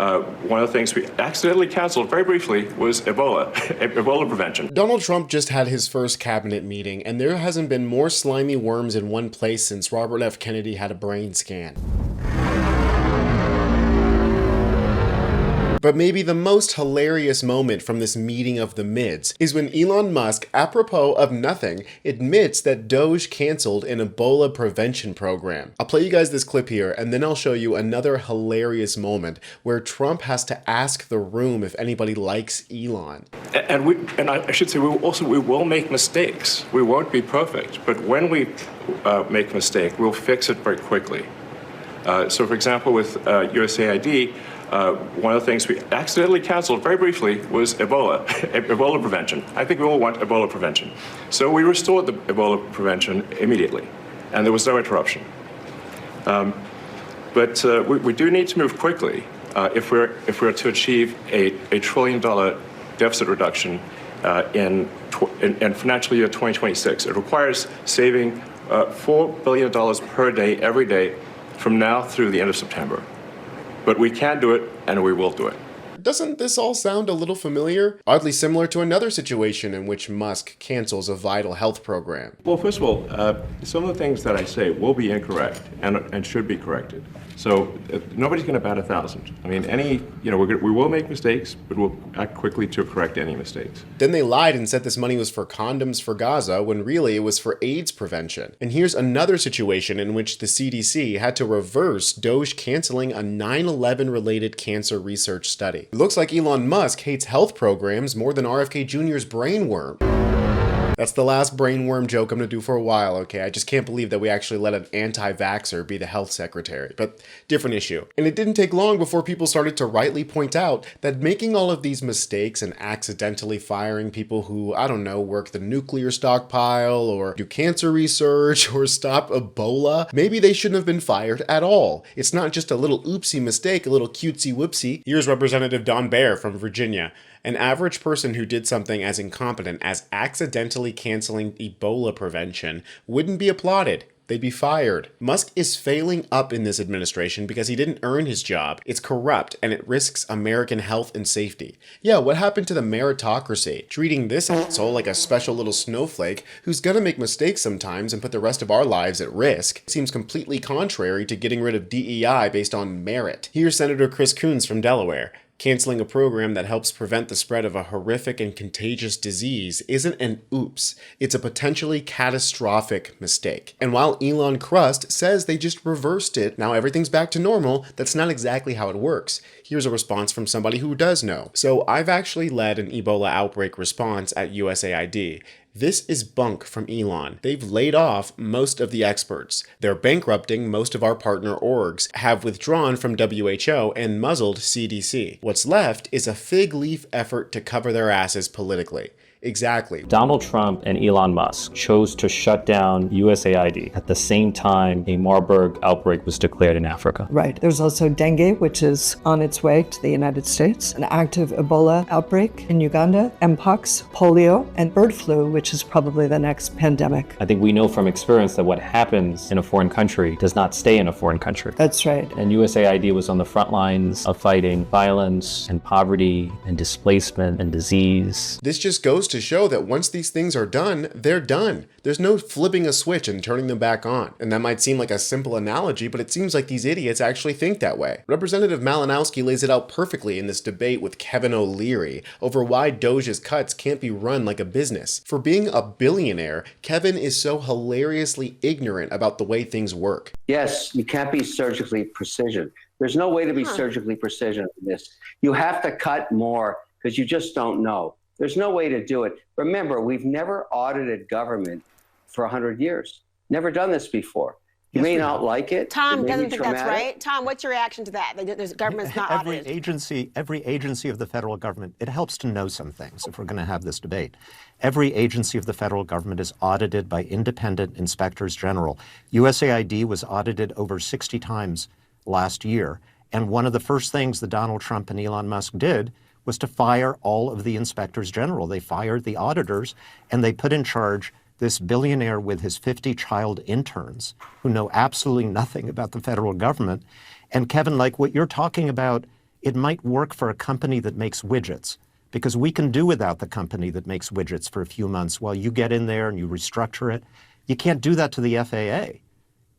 one of the things we accidentally canceled very briefly was Ebola, Ebola prevention. Donald Trump just had his first cabinet meeting, and there hasn't been more slimy worms in one place since Robert F. Kennedy had a brain scan. But maybe the most hilarious moment from this meeting of the mids is when Elon Musk, apropos of nothing, admits that D.O.G.E canceled an Ebola Prevention Program. I'll play you guys this clip here, and then I'll show you another hilarious moment where Trump has to ask the room if anybody likes Elon. And I should say, we will make mistakes. We won't be perfect, but when we make a mistake, we'll fix it very quickly. So for example, with USAID, one of the things we accidentally canceled very briefly was Ebola, Ebola prevention. I think we all want Ebola prevention. So we restored the Ebola prevention immediately, and there was no interruption. But we do need to move quickly if we're to achieve a $1 trillion deficit reduction in financial year 2026. It requires saving $4 billion per day, every day, from now through the end of September. But we can do it, and we will do it. Doesn't this all sound a little familiar? Oddly similar to another situation in which Musk cancels a vital health program. Well, first of all, some of the things that I say will be incorrect and should be corrected. So nobody's going to bat 1,000. I mean, we will make mistakes, but we'll act quickly to correct any mistakes. Then they lied and said this money was for condoms for Gaza, when really it was for AIDS prevention. And here's another situation in which the CDC had to reverse D.O.G.E canceling a 9/11 related cancer research study. It looks like Elon Musk hates health programs more than RFK Jr.'s brainworm. That's the last brainworm joke I'm going to do for a while, okay? I just can't believe that we actually let an anti-vaxxer be the health secretary, but different issue. And it didn't take long before people started to rightly point out that making all of these mistakes and accidentally firing people who, I don't know, work the nuclear stockpile or do cancer research or stop Ebola, maybe they shouldn't have been fired at all. It's not just a little oopsie mistake, a little cutesy whoopsie. Here's Representative Don Baer from Virginia. An average person who did something as incompetent as accidentally canceling Ebola prevention wouldn't be applauded. They'd be fired. Musk is failing up in this administration because he didn't earn his job. It's corrupt and it risks American health and safety. Yeah, what happened to the meritocracy? Treating this asshole like a special little snowflake who's gonna make mistakes sometimes and put the rest of our lives at risk seems completely contrary to getting rid of DEI based on merit. Here's Senator Chris Coons from Delaware. Canceling a program that helps prevent the spread of a horrific and contagious disease isn't an oops, it's a potentially catastrophic mistake. And while Elon Crust says they just reversed it, now everything's back to normal, that's not exactly how it works. Here's a response from somebody who does know. So I've actually led an Ebola outbreak response at USAID. This is bunk from Elon. They've laid off most of the experts. They're bankrupting most of our partner orgs, have withdrawn from WHO and muzzled CDC. What's left is a fig leaf effort to cover their asses politically. Exactly. Donald Trump and Elon Musk chose to shut down USAID at the same time a Marburg outbreak was declared in Africa. Right. There's also dengue, which is on its way to the United States, an active Ebola outbreak in Uganda, Mpox, polio, and bird flu, which is probably the next pandemic. I think we know from experience that what happens in a foreign country does not stay in a foreign country. That's right. And USAID was on the front lines of fighting violence and poverty and displacement and disease. This just goes to show that once these things are done, they're done. There's no flipping a switch and turning them back on. And that might seem like a simple analogy, but it seems like these idiots actually think that way. Representative Malinowski lays it out perfectly in this debate with Kevin O'Leary over why D.O.G.E's cuts can't be run like a business. For being a billionaire, Kevin is so hilariously ignorant about the way things work. Yes, you can't be surgically precision. There's no way to be surgically precision in this. You have to cut more because you just don't know. There's no way to do it. Remember, we've never audited government for 100 years. Never done this before. You may not like it. Tom doesn't think that's right. Tom, what's your reaction to that? The government's not audited. Every agency of the federal government, it helps to know some things if we're going to have this debate. Every agency of the federal government is audited by independent inspectors general. USAID was audited over 60 times last year. And one of the first things that Donald Trump and Elon Musk did was to fire all of the inspectors general. They fired the auditors, and they put in charge this billionaire with his 50 child interns who know absolutely nothing about the federal government. And Kevin, like what you're talking about it might work for a company that makes widgets, because we can do without the company that makes widgets for a few months while you get in there and you restructure it. You can't do that to the FAA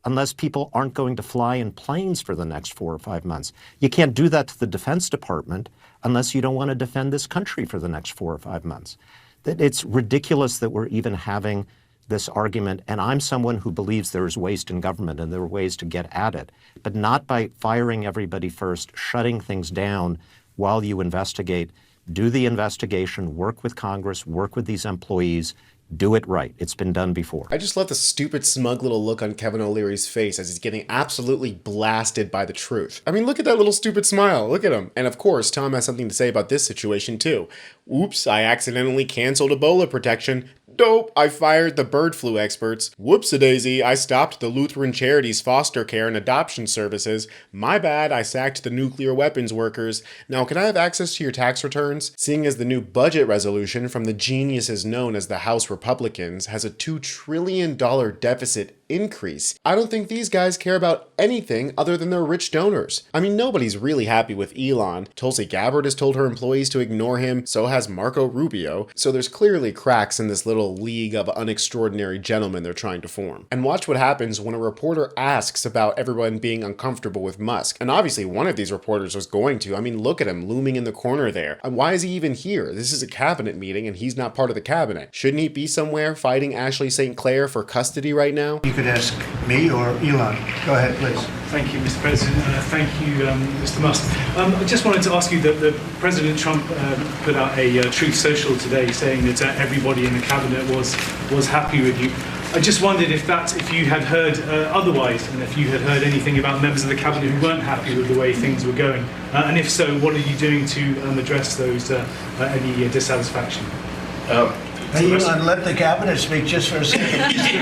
unless people aren't going to fly in planes for the next 4 or 5 months. You can't do that to the Defense Department unless you don't want to defend this country for the next 4 or 5 months. It's ridiculous that we're even having this argument, and I'm someone who believes there is waste in government and there are ways to get at it, but not by firing everybody first, shutting things down while you investigate. Do the investigation, work with Congress, work with these employees, do it right. It's been done before. I just love the stupid, smug little look on Kevin O'Leary's face as he's getting absolutely blasted by the truth. I mean, look at that little stupid smile. Look at him. And of course, Tom has something to say about this situation too. Oops, I accidentally canceled Ebola protection. Dope, I fired the bird flu experts. Whoops-a-daisy, I stopped the Lutheran Charities foster care and adoption services. My bad, I sacked the nuclear weapons workers. Now, can I have access to your tax returns? Seeing as the new budget resolution from the geniuses known as the House Republicans has a $2 trillion deficit increase, I don't think these guys care about anything other than their rich donors. I mean, nobody's really happy with Elon. Tulsi Gabbard has told her employees to ignore him, so has Marco Rubio. So there's clearly cracks in this little league of unextraordinary gentlemen they're trying to form. And watch what happens when a reporter asks about everyone being uncomfortable with Musk. And obviously one of these reporters was going to. I mean, look at him looming in the corner there. And why is he even here? This is a cabinet meeting and he's not part of the cabinet. Shouldn't he be somewhere fighting Ashley St. Clair for custody right now? You could ask me or Elon. Go ahead, please. Thank you, Mr. President. Thank you, Mr. Musk. I just wanted to ask you that President Trump put out a Truth Social today saying that everybody in the cabinet was happy with you. I just wondered if you had heard otherwise, and if you had heard anything about members of the cabinet who weren't happy with the way things were going, and if so, what are you doing to address those any dissatisfaction? Hey, Elon, let the cabinet speak just for a second. Anybody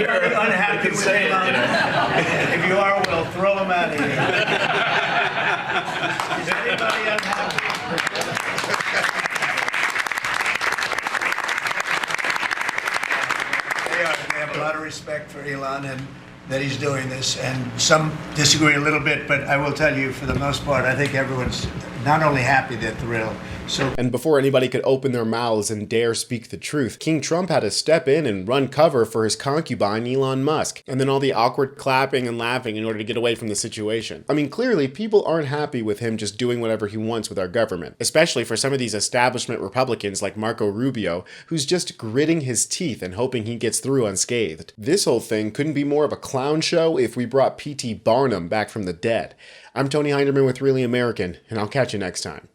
unhappy with Elon? If you are, we'll throw him out of here. Is anybody unhappy? They have a lot of respect for Elon and that he's doing this, and some disagree a little bit, but I will tell you, for the most part, I think everyone's not only happy, they're thrilled. And before anybody could open their mouths and dare speak the truth, King Trump had to step in and run cover for his concubine, Elon Musk. And then all the awkward clapping and laughing in order to get away from the situation. I mean, clearly, people aren't happy with him just doing whatever he wants with our government. Especially for some of these establishment Republicans like Marco Rubio, who's just gritting his teeth and hoping he gets through unscathed. This whole thing couldn't be more of a clown show if we brought P.T. Barnum back from the dead. I'm Tony Hinderman with Really American, and I'll catch you next time.